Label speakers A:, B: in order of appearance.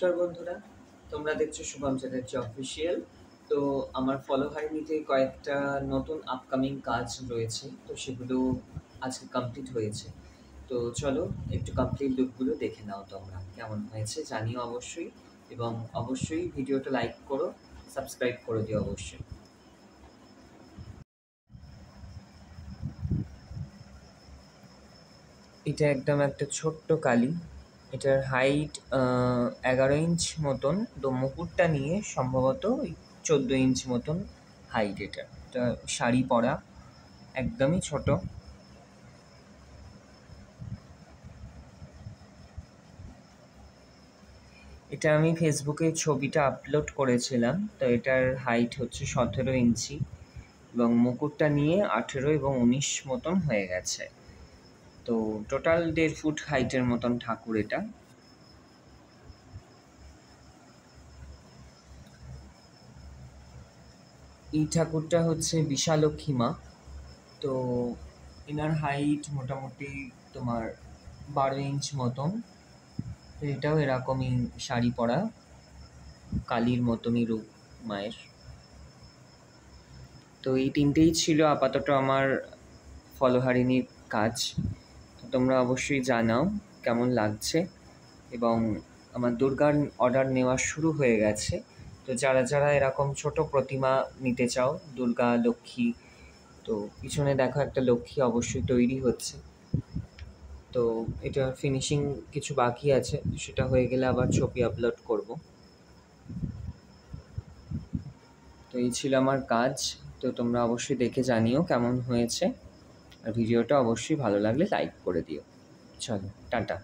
A: নমস্কার বন্ধুরা, তোমরা দেখছো শুভম চ্যাটার্জি অফিসিয়াল। তো আমার ফলো হারিনিতে কয়েকটা নতুন আপকামিং কাজ রয়েছে, তো সেগুলো আজকে কমপ্লিট হয়েছে। তো চলো একটু কমপ্লিট লুকগুলো দেখে নাও, তোমরা কেমন হয়েছে জানিও অবশ্যই, এবং অবশ্যই ভিডিওটা লাইক করো, সাবস্ক্রাইব করে দিও অবশ্যই। এটা একদম একটা ছোট্ট কালি। এটার হাইট 11 ইঞ্চ মতন, তো মুকুটটা নিয়ে সম্ভবত 14 ইঞ্চ মতন হাইট। এটা শাড়ি পরা, একদমই ছোট। এটা আমি ফেসবুকে ছবিটা আপলোড করেছিলাম। তো এটার হাইট হচ্ছে 17 ইঞ্চি এবং মুকুটটা নিয়ে 18 এবং 19 মতন হয়ে গেছে। তো টোটাল 1.5 ফুট হাইটের মতন ঠাকুর এটা। এই ঠাকুরটা হচ্ছে বিশালক্ষী মা। তো এনার হাইট মোটামুটি তোমার 12 ইঞ্চ মতন। তো এটাও এরকমই শাড়ি পরা, কালীর মতনই রূপ মায়ের। তো এই তিনটেই ছিল আপাতত আমার ফলহারিণীর কাজ। তো তোমরা অবশ্যই জানাও কেমন লাগছে। এবং আমার দুর্গার অর্ডার নেওয়া শুরু হয়ে গেছে। তো যারা যারা এরকম ছোট প্রতিমা নিতে চাও, দুর্গা, লক্ষ্মী, তো পিছনে দেখো একটা লক্ষ্মী অবশ্যই তৈরি হচ্ছে। তো এটা ফিনিশিং কিছু বাকি আছে, সেটা হয়ে গেলে আবার ছবি আপলোড করব। তো এই ছিল আমার কাজ। তো তোমরা অবশ্যই দেখে জানিও কেমন হয়েছে, আর ভিডিওটা অবশ্যই ভালো লাগলে লাইক করে দিও। চলো, টাটা।